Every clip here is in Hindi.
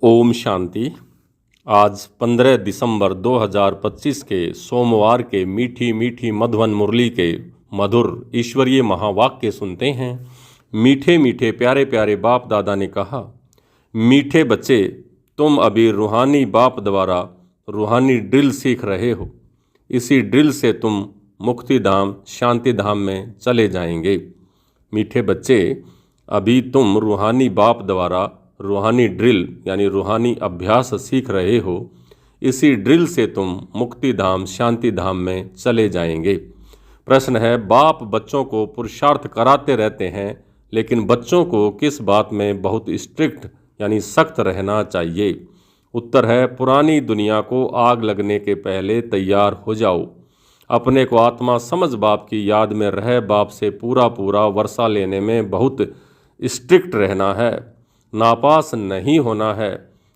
ओम शांति। आज 15 दिसंबर 2025 के सोमवार के मीठी मीठी मधुवन मुरली के मधुर ईश्वरीय महावाक्य सुनते हैं। मीठे मीठे प्यारे प्यारे बाप दादा ने कहा, मीठे बच्चे, तुम अभी रूहानी बाप द्वारा रूहानी ड्रिल सीख रहे हो। इसी ड्रिल से तुम मुक्ति धाम शांति धाम में चले जाएंगे। मीठे बच्चे, अभी तुम रूहानी बाप द्वारा रूहानी ड्रिल यानी रूहानी अभ्यास सीख रहे हो। इसी ड्रिल से तुम मुक्ति धाम शांति धाम में चले जाएंगे। प्रश्न है, बाप बच्चों को पुरुषार्थ कराते रहते हैं, लेकिन बच्चों को किस बात में बहुत स्ट्रिक्ट यानी सख्त रहना चाहिए? उत्तर है, पुरानी दुनिया को आग लगने के पहले तैयार हो जाओ। अपने को आत्मा समझ बाप की याद में रह बाप से पूरा पूरा वर्षा लेने में बहुत स्ट्रिक्ट रहना है। नापास नहीं होना है।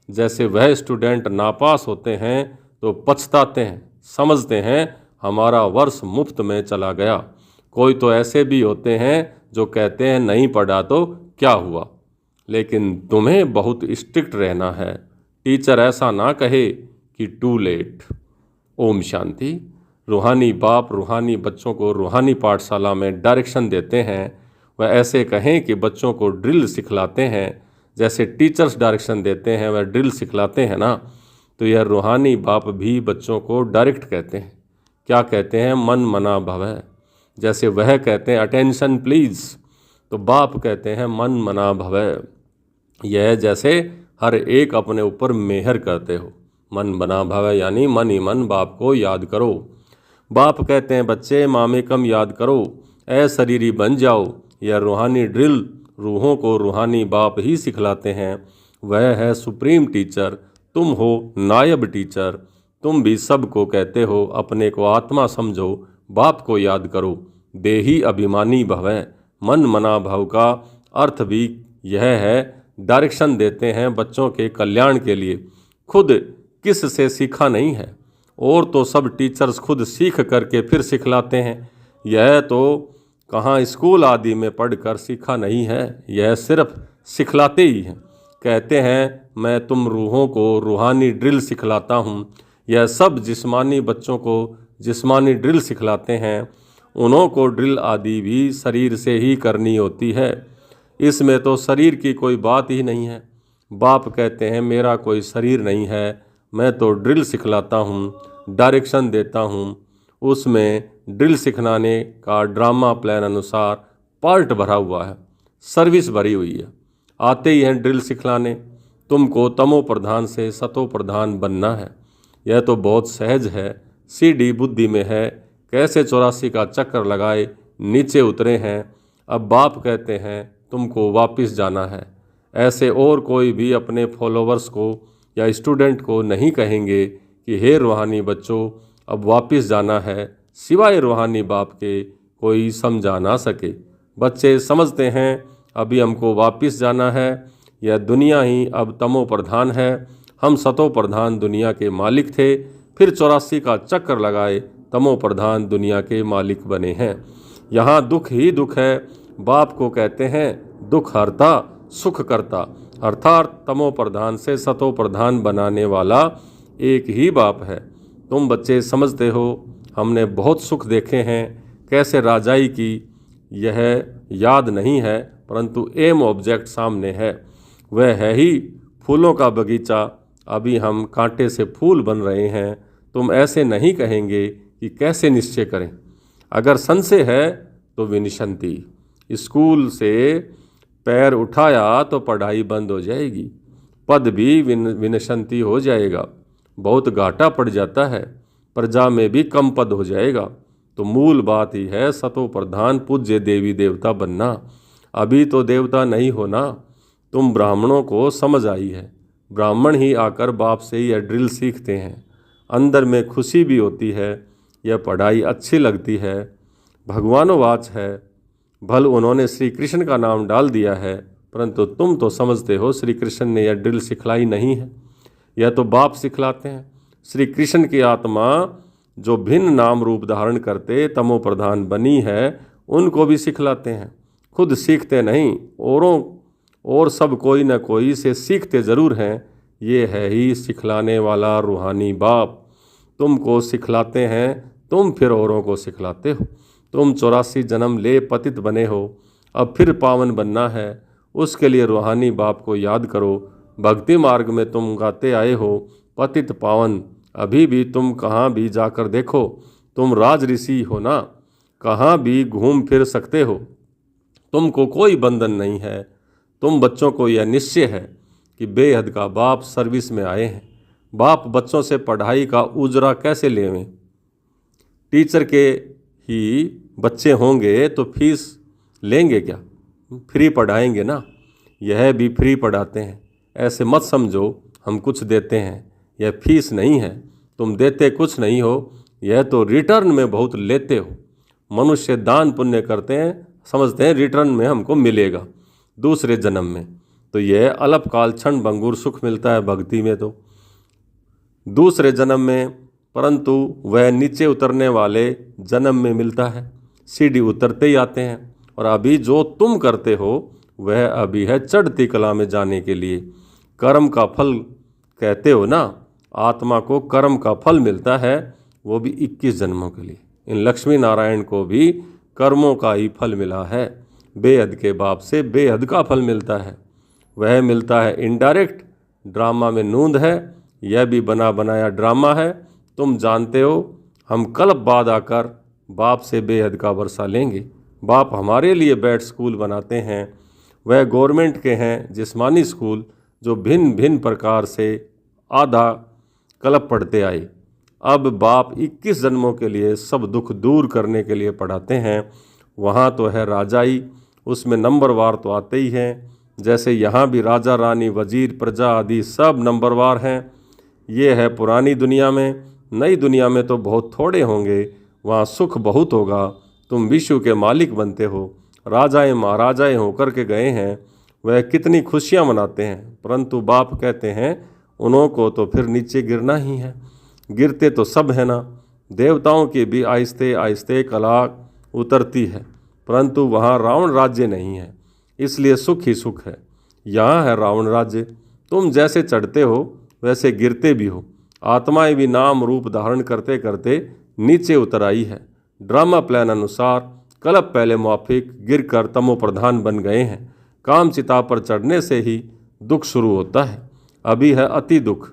जैसे वह स्टूडेंट नापास होते हैं तो पछताते हैं, समझते हैं हमारा वर्ष मुफ्त में चला गया। कोई तो ऐसे भी होते हैं जो कहते हैं नहीं पढ़ा तो क्या हुआ, लेकिन तुम्हें बहुत स्ट्रिक्ट रहना है। टीचर ऐसा ना कहे कि टू लेट। ओम शांति। रूहानी बाप रूहानी बच्चों को रूहानी पाठशाला में डायरेक्शन देते हैं। वह ऐसे कहें कि बच्चों को ड्रिल सिखलाते हैं, जैसे टीचर्स डायरेक्शन देते हैं वह ड्रिल सिखलाते हैं ना, तो यह रूहानी बाप भी बच्चों को डायरेक्ट कहते हैं। क्या कहते हैं? मन मना भवः। जैसे वह कहते हैं अटेंशन प्लीज़, तो बाप कहते हैं मन मना भवः। यह जैसे हर एक अपने ऊपर मेहर करते हो। मन बना भवः यानी मन ही मन बाप को याद करो। बाप कहते हैं बच्चे मामे कम याद करो, ऐ शरीरी बन जाओ। यह रूहानी ड्रिल रूहों को रूहानी बाप ही सिखलाते हैं। वह है सुप्रीम टीचर, तुम हो नायब टीचर। तुम भी सबको कहते हो अपने को आत्मा समझो, बाप को याद करो। देही अभिमानी भवः। मन मना भव का अर्थ भी यह है, डायरेक्शन देते हैं बच्चों के कल्याण के लिए। खुद किस से सीखा नहीं है, और तो सब टीचर्स खुद सीख करके फिर सिखलाते हैं। यह तो कहाँ स्कूल आदि में पढ़कर सीखा नहीं है, यह सिर्फ सिखलाते ही हैं। कहते हैं मैं तुम रूहों को रूहानी ड्रिल सिखलाता हूँ। यह सब जिस्मानी बच्चों को जिस्मानी ड्रिल सिखलाते हैं। उन्हों को ड्रिल आदि भी शरीर से ही करनी होती है। इसमें तो शरीर की कोई बात ही नहीं है। बाप कहते हैं मेरा कोई शरीर नहीं है, मैं तो ड्रिल सिखलाता हूँ, डायरेक्शन देता हूँ। उसमें ड्रिल सिखाने का ड्रामा प्लान अनुसार पार्ट भरा हुआ है, सर्विस भरी हुई है। आते ही हैं ड्रिल सिखलाने। तुमको तमो प्रधान से सतो प्रधान बनना है। यह तो बहुत सहज है, सीढ़ी बुद्धि में है। कैसे 84 का चक्कर लगाए नीचे उतरे हैं। अब बाप कहते हैं तुमको वापस जाना है। ऐसे और कोई भी अपने फॉलोवर्स को या स्टूडेंट को नहीं कहेंगे कि हे रूहानी बच्चों अब वापस जाना है, सिवाय रूहानी बाप के कोई समझा ना सके। बच्चे समझते हैं अभी हमको वापस जाना है। यह दुनिया ही अब तमो प्रधान है। हम सतो प्रधान दुनिया के मालिक थे, फिर 84 का चक्कर लगाए तमो प्रधान दुनिया के मालिक बने हैं। यहाँ दुख ही दुख है। बाप को कहते हैं दुख हरता सुख करता, अर्थात तमो प्रधान से सतो प्रधान बनाने वाला एक ही बाप है। तुम बच्चे समझते हो हमने बहुत सुख देखे हैं, कैसे राजाई की यह याद नहीं है, परंतु एम ऑब्जेक्ट सामने है। वह है ही फूलों का बगीचा। अभी हम कांटे से फूल बन रहे हैं। तुम ऐसे नहीं कहेंगे कि कैसे निश्चय करें। अगर संशय है तो विनिशंति। स्कूल से पैर उठाया तो पढ़ाई बंद हो जाएगी, पद भी विनिशंति हो जाएगा, बहुत घाटा पड़ जाता है, प्रजा में भी कम पद हो जाएगा। तो मूल बात ही है सतो प्रधान पूज्य देवी देवता बनना। अभी तो देवता नहीं होना। तुम ब्राह्मणों को समझ आई है। ब्राह्मण ही आकर बाप से यह ड्रिल सीखते हैं। अंदर में खुशी भी होती है, यह पढ़ाई अच्छी लगती है। भगवानोवाच है, भल उन्होंने श्री कृष्ण का नाम डाल दिया है, परंतु तुम तो समझते हो श्री कृष्ण ने यह ड्रिल सिखलाई नहीं है, यह तो बाप सिखलाते हैं। श्री कृष्ण की आत्मा जो भिन्न नाम रूप धारण करते तमो प्रधान बनी है, उनको भी सिखलाते हैं। खुद सीखते नहीं, औरों और सब कोई न कोई से सीखते ज़रूर हैं। ये है ही सिखलाने वाला रूहानी बाप। तुमको सिखलाते हैं, तुम फिर औरों को सिखलाते हो। तुम 84 जन्म ले पतित बने हो, अब फिर पावन बनना है। उसके लिए रूहानी बाप को याद करो। भक्ति मार्ग में तुम गाते आए हो पतित पावन। अभी भी तुम कहाँ भी जाकर देखो, तुम राज ऋषि हो ना, कहाँ भी घूम फिर सकते हो। तुमको कोई बंधन नहीं है। तुम बच्चों को यह निश्चय है कि बेहद का बाप सर्विस में आए हैं। बाप बच्चों से पढ़ाई का उजरा कैसे लेवें? टीचर के ही बच्चे होंगे तो फीस लेंगे क्या? फ्री पढ़ाएंगे ना। यह भी फ्री पढ़ाते हैं। ऐसे मत समझो हम कुछ देते हैं, यह फीस नहीं है। तुम देते कुछ नहीं हो, यह तो रिटर्न में बहुत लेते हो। मनुष्य दान पुण्य करते हैं, समझते हैं रिटर्न में हमको मिलेगा दूसरे जन्म में। तो यह अल्पकाल क्षण भंगुर सुख मिलता है भक्ति में तो दूसरे जन्म में, परंतु वह नीचे उतरने वाले जन्म में मिलता है। सीढ़ी उतरते ही आते हैं। और अभी जो तुम करते हो वह अभी है चढ़ती कला में जाने के लिए। कर्म का फल कहते हो ना, आत्मा को कर्म का फल मिलता है, वो भी 21 जन्मों के लिए। इन लक्ष्मी नारायण को भी कर्मों का ही फल मिला है। बेहद के बाप से बेहद का फल मिलता है। वह मिलता है इनडायरेक्ट। ड्रामा में नूंद है, यह भी बना बनाया ड्रामा है। तुम जानते हो हम कल बाद आकर बाप से बेहद का वर्षा लेंगे। बाप हमारे लिए बैठ स्कूल बनाते हैं। वह गवर्नमेंट के हैं जिस्मानी स्कूल, जो भिन्न भिन्न प्रकार से आधा कल्प पढ़ते आए। अब बाप 21 जन्मों के लिए सब दुख दूर करने के लिए पढ़ाते हैं। वहाँ तो है राजाई, उसमें नंबरवार तो आते ही हैं। जैसे यहाँ भी राजा रानी वजीर प्रजा आदि सब नंबरवार हैं। ये है पुरानी दुनिया में। नई दुनिया में तो बहुत थोड़े होंगे, वहाँ सुख बहुत होगा। तुम विश्व के मालिक बनते हो। राजाएं महाराजाएं होकर के गए हैं, वह कितनी खुशियाँ मनाते हैं। परंतु बाप कहते हैं उन्हों को तो फिर नीचे गिरना ही है। गिरते तो सब है ना। देवताओं की भी आहिस्ते आहिस्ते कला उतरती है, परंतु वहाँ रावण राज्य नहीं है, इसलिए सुख ही सुख है। यहाँ है रावण राज्य। तुम जैसे चढ़ते हो वैसे गिरते भी हो। आत्माएं भी नाम रूप धारण करते करते नीचे उतर आई है। ड्रामा प्लान अनुसार कल्प पहले मुआफिक गिर कर तमो प्रधान बन गए हैं। काम चिता पर चढ़ने से ही दुख शुरू होता है। अभी है अति दुख,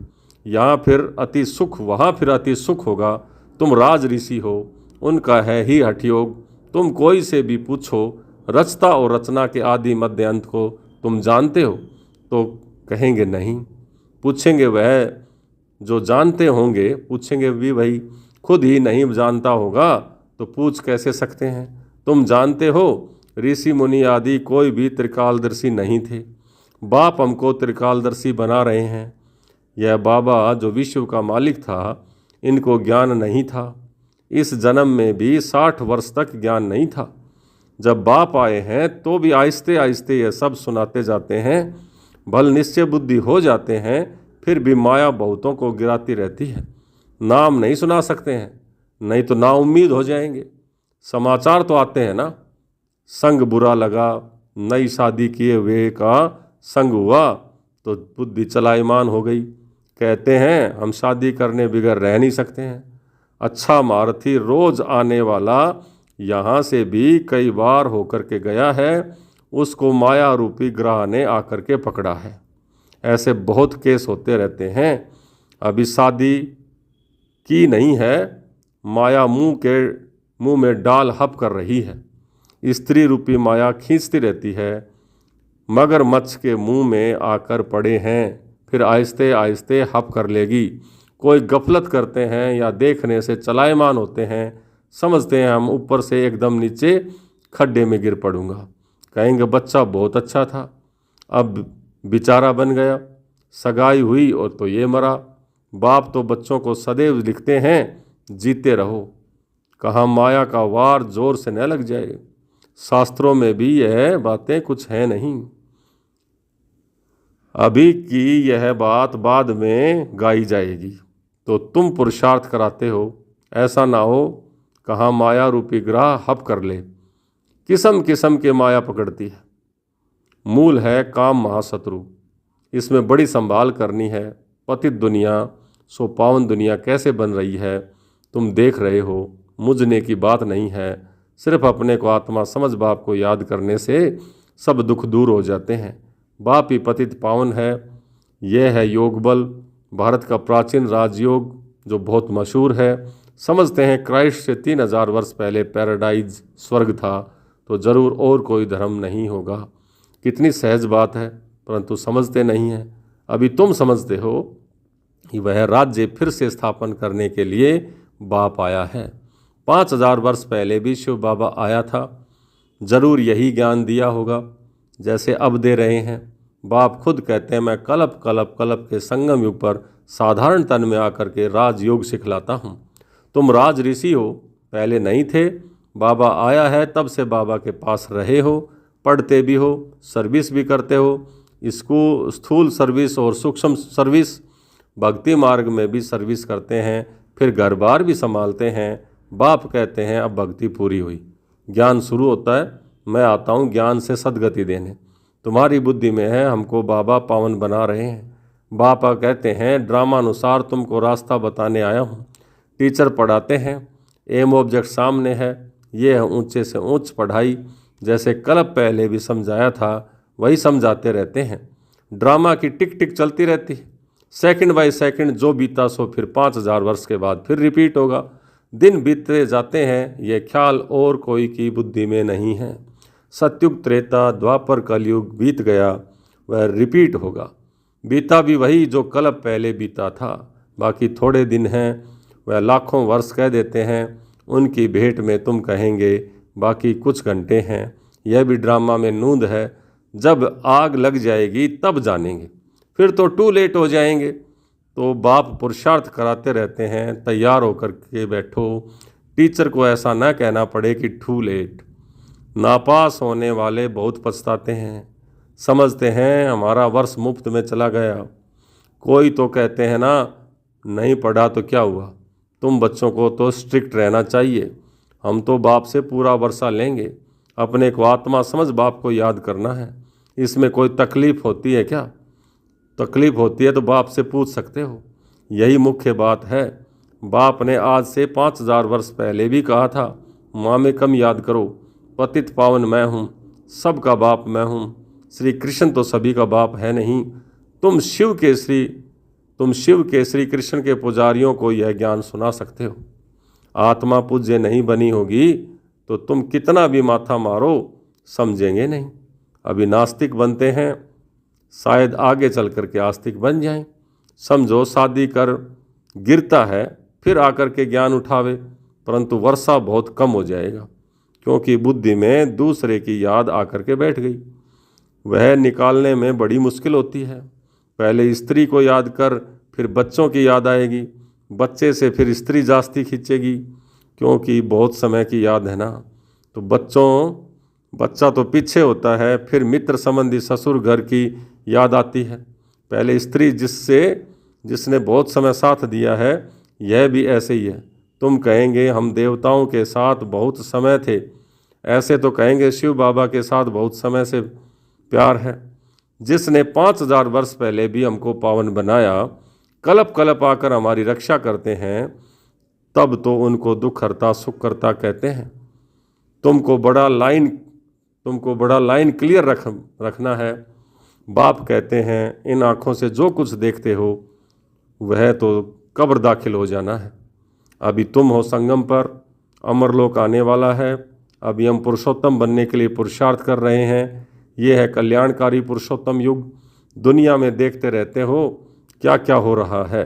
यहाँ फिर अति सुख, वहाँ फिर अति सुख होगा। तुम राज ऋषि हो, उनका है ही हठयोग। तुम कोई से भी पूछो, रचता और रचना के आदि मध्य अंत को तुम जानते हो, तो कहेंगे नहीं। पूछेंगे वह जो जानते होंगे, पूछेंगे भी भाई खुद ही नहीं जानता होगा तो पूछ कैसे सकते हैं। तुम जानते हो ऋषि मुनि आदि कोई भी त्रिकालदर्शी नहीं थे। बाप हमको त्रिकालदर्शी बना रहे हैं। यह बाबा जो विश्व का मालिक था, इनको ज्ञान नहीं था। इस जन्म में भी 60 वर्ष तक ज्ञान नहीं था। जब बाप आए हैं तो भी आहिस्ते आहिस्ते ये सब सुनाते जाते हैं। भल निश्चय बुद्धि हो जाते हैं, फिर भी माया बहुतों को गिराती रहती है। नाम नहीं सुना सकते हैं, नहीं तो नाउम्मीद हो जाएंगे। समाचार तो आते हैं ना, संग बुरा लगा, नई शादी किए हुए का संग हुआ तो बुद्धि चलायमान हो गई। कहते हैं हम शादी करने बगैर रह नहीं सकते हैं। अच्छा मारुति रोज आने वाला यहाँ से भी कई बार होकर के गया है, उसको माया रूपी ग्रह ने आकर के पकड़ा है। ऐसे बहुत केस होते रहते हैं। अभी शादी की नहीं है, माया मुंह में डाल हप कर रही है। स्त्री रूपी माया खींचती रहती है। मगरमच्छ के मुंह में आकर पड़े हैं, फिर आहिस्ते आहिस्ते हप कर लेगी। कोई गफलत करते हैं या देखने से चलायमान होते हैं, समझते हैं हम ऊपर से एकदम नीचे खड्डे में गिर पड़ूंगा। कहेंगे बच्चा बहुत अच्छा था, अब बेचारा बन गया। सगाई हुई और तो ये मरा। बाप तो बच्चों को सदैव लिखते हैं जीते रहो, कहाँ माया का वार जोर से न लग जाए। शास्त्रों में भी यह बातें कुछ हैं नहीं। अभी की यह बात बाद में गाई जाएगी, तो तुम पुरुषार्थ कराते हो। ऐसा ना हो कहाँ माया रूपी ग्रह हप कर ले। किस्म किस्म के माया पकड़ती है। मूल है काम महाशत्रु, इसमें बड़ी संभाल करनी है। पतित दुनिया सो पावन दुनिया कैसे बन रही है तुम देख रहे हो। मुझने की बात नहीं है, सिर्फ अपने को आत्मा समझ बाप को याद करने से सब दुख दूर हो जाते हैं। बाप ही पतित पावन है। यह है योग बल, भारत का प्राचीन राजयोग जो बहुत मशहूर है। समझते हैं क्राइस्ट से 3000 वर्ष पहले पैराडाइज स्वर्ग था, तो ज़रूर और कोई धर्म नहीं होगा। कितनी सहज बात है, परंतु समझते नहीं हैं। अभी तुम समझते हो कि वह राज्य फिर से स्थापन करने के लिए बाप आया है। 5000 वर्ष पहले भी शिव बाबा आया था, जरूर यही ज्ञान दिया होगा जैसे अब दे रहे हैं। बाप खुद कहते हैं, मैं कल्प कल्प कल्प के संगम युग पर साधारण तन में आकर के राजयोग सिखलाता हूँ। तुम राज ऋषि हो, पहले नहीं थे। बाबा आया है तब से बाबा के पास रहे हो, पढ़ते भी हो, सर्विस भी करते हो। इसको स्थूल सर्विस और सूक्ष्म सर्विस, भक्ति मार्ग में भी सर्विस करते हैं, फिर घर बार भी संभालते हैं। बाप कहते हैं अब भक्ति पूरी हुई, ज्ञान शुरू होता है, मैं आता हूँ ज्ञान से सदगति देने। तुम्हारी बुद्धि में है, हमको बाबा पावन बना रहे हैं। बाबा कहते हैं ड्रामा अनुसार तुमको रास्ता बताने आया हूँ। टीचर पढ़ाते हैं, एम ऑब्जेक्ट सामने है, ये है ऊंचे से ऊंच पढ़ाई। जैसे कल पहले भी समझाया था वही समझाते रहते हैं। ड्रामा की टिक टिक चलती रहती है, सेकंड बाय सेकंड जो बीता सो फिर 5000 वर्ष के बाद फिर रिपीट होगा। दिन बीतते जाते हैं, ये ख्याल और कोई की बुद्धि में नहीं है। सतयुग त्रेता द्वापर कलयुग बीत गया, वह रिपीट होगा। बीता भी वही जो कल पहले बीता था, बाकी थोड़े दिन हैं, वह लाखों वर्ष कह देते हैं। उनकी भेंट में तुम कहेंगे बाकी कुछ घंटे हैं। यह भी ड्रामा में नूंद है, जब आग लग जाएगी तब जानेंगे, फिर तो टू लेट हो जाएंगे। तो बाप पुरुषार्थ कराते रहते हैं, तैयार होकर के बैठो। टीचर को ऐसा ना कहना पड़े कि टू लेट। नापास होने वाले बहुत पछताते हैं, समझते हैं हमारा वर्ष मुफ्त में चला गया। कोई तो कहते हैं ना, नहीं पढ़ा तो क्या हुआ, तुम बच्चों को तो स्ट्रिक्ट रहना चाहिए। हम तो बाप से पूरा वर्षा लेंगे, अपने को आत्मा समझ बाप को याद करना है। इसमें कोई तकलीफ़ होती है क्या? तकलीफ़ होती है तो बाप से पूछ सकते हो, यही मुख्य बात है। बाप ने आज से 5000 वर्ष पहले भी कहा था, माँ में कम याद करो, पतित पावन मैं हूँ, सबका बाप मैं हूँ। श्री कृष्ण तो सभी का बाप है नहीं। तुम शिव के श्री कृष्ण के पुजारियों को यह ज्ञान सुना सकते हो। आत्मा पूज्य नहीं बनी होगी तो तुम कितना भी माथा मारो समझेंगे नहीं। अभी नास्तिक बनते हैं, शायद आगे चल कर के आस्तिक बन जाएं। समझो शादी कर गिरता है, फिर आकर के ज्ञान उठावे, परंतु वर्षा बहुत कम हो जाएगा, क्योंकि बुद्धि में दूसरे की याद आकर के बैठ गई। वह निकालने में बड़ी मुश्किल होती है। पहले स्त्री को याद कर, फिर बच्चों की याद आएगी, बच्चे से फिर स्त्री जास्ती खींचेगी, क्योंकि बहुत समय की याद है ना। तो बच्चा तो पीछे होता है, फिर मित्र संबंधी ससुर घर की याद आती है। पहले स्त्री जिसने बहुत समय साथ दिया है, यह भी ऐसे ही है। तुम कहेंगे हम देवताओं के साथ बहुत समय थे, ऐसे तो कहेंगे शिव बाबा के साथ बहुत समय से प्यार है। जिसने 5000 वर्ष पहले भी हमको पावन बनाया, कल्प कल्प आकर हमारी रक्षा करते हैं, तब तो उनको दुख हरता सुख करता कहते हैं। तुमको बड़ा लाइन क्लियर रखना है। बाप कहते हैं इन आँखों से जो कुछ देखते हो वह तो कब्र दाखिल हो जाना है। अभी तुम हो संगम पर, अमरलोक आने वाला है। अभी हम पुरुषोत्तम बनने के लिए पुरुषार्थ कर रहे हैं। ये है कल्याणकारी पुरुषोत्तम युग। दुनिया में देखते रहते हो क्या क्या हो रहा है।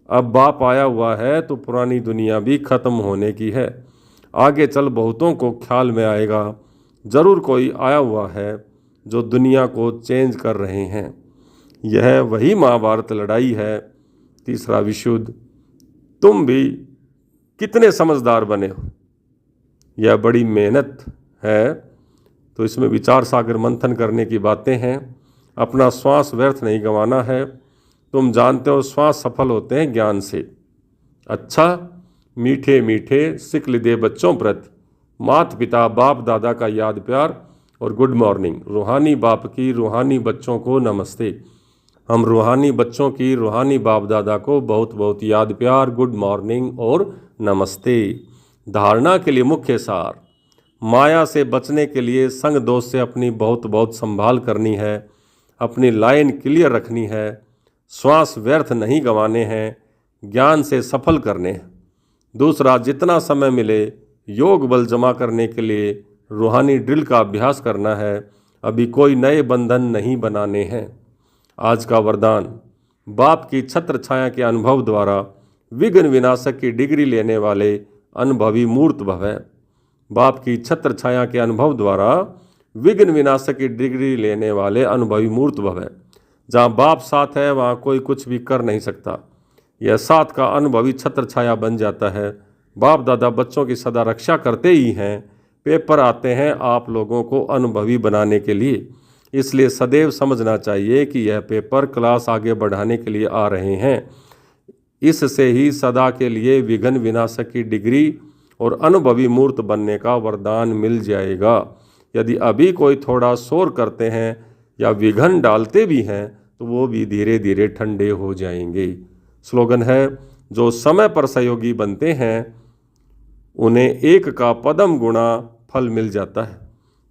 अब बाप आया हुआ है तो पुरानी दुनिया भी खत्म होने की है। आगे चल बहुतों को ख्याल में आएगा, ज़रूर कोई आया हुआ है जो दुनिया को चेंज कर रहे हैं। यह वही महाभारत लड़ाई है, तीसरा विश्व युद्ध। तुम भी कितने समझदार बने हो, यह बड़ी मेहनत है, तो इसमें विचार सागर मंथन करने की बातें हैं। अपना श्वास व्यर्थ नहीं गंवाना है। तुम जानते हो श्वास सफल होते हैं ज्ञान से। अच्छा, मीठे मीठे सिक्ल दे बच्चों प्रति माता पिता बाप दादा का याद प्यार और गुड मॉर्निंग। रूहानी बाप की रूहानी बच्चों को नमस्ते। हम रूहानी बच्चों की रूहानी बाप दादा को बहुत बहुत याद प्यार, गुड मॉर्निंग और नमस्ते। धारणा के लिए मुख्य सार: माया से बचने के लिए संग दोष से अपनी बहुत बहुत संभाल करनी है, अपनी लाइन क्लियर रखनी है, श्वास व्यर्थ नहीं गंवाने हैं, ज्ञान से सफल करने हैं। दूसरा, जितना समय मिले योग बल जमा करने के लिए रूहानी ड्रिल का अभ्यास करना है, अभी कोई नए बंधन नहीं बनाने हैं। आज का वरदान: बाप की छत्र छाया के अनुभव द्वारा विघ्न विनाशक की डिग्री लेने वाले अनुभवी मूर्त भव। बाप की छत्र छाया के अनुभव द्वारा विघ्न विनाशक की डिग्री लेने वाले अनुभवी मूर्त भव। जहाँ बाप साथ है वहाँ कोई कुछ भी कर नहीं सकता। यह साथ का अनुभवी छत्र छाया बन जाता है। बाप दादा बच्चों की सदा रक्षा करते ही हैं। पेपर आते हैं आप लोगों को अनुभवी बनाने के लिए, इसलिए सदैव समझना चाहिए कि यह पेपर क्लास आगे बढ़ाने के लिए आ रहे हैं। इससे ही सदा के लिए विघ्न विनाशक की डिग्री और अनुभवी मूर्त बनने का वरदान मिल जाएगा। यदि अभी कोई थोड़ा शोर करते हैं या विघ्न डालते भी हैं तो वो भी धीरे धीरे ठंडे हो जाएंगे। स्लोगन है: जो समय पर सहयोगी बनते हैं उन्हें एक का पदम गुणा फल मिल जाता है।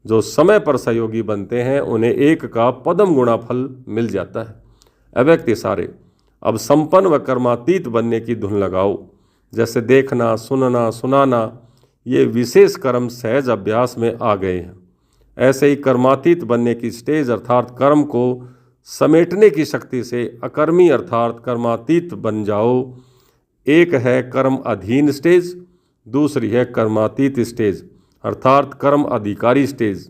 जो समय पर सहयोगी बनते हैं उन्हें एक का पदम गुणा फल मिल जाता है। अव्यक्त इशारे: अब संपन्न व कर्मातीत बनने की धुन लगाओ। जैसे देखना, सुनना, सुनाना ये विशेष कर्म सहज अभ्यास में आ गए हैं, ऐसे ही कर्मातीत बनने की स्टेज अर्थात कर्म को समेटने की शक्ति से अकर्मी अर्थात कर्मातीत बन जाओ। एक है कर्म अधीन स्टेज, दूसरी है कर्मातीत स्टेज अर्थात कर्म अधिकारी स्टेज।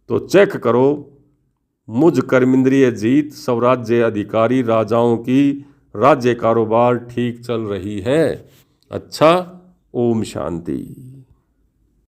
तो चेक करो, मुझ कर्मेंद्रिय जीत स्वराज्य अधिकारी राजाओं की राज्य कारोबार ठीक चल रही है। अच्छा, ओम शांति।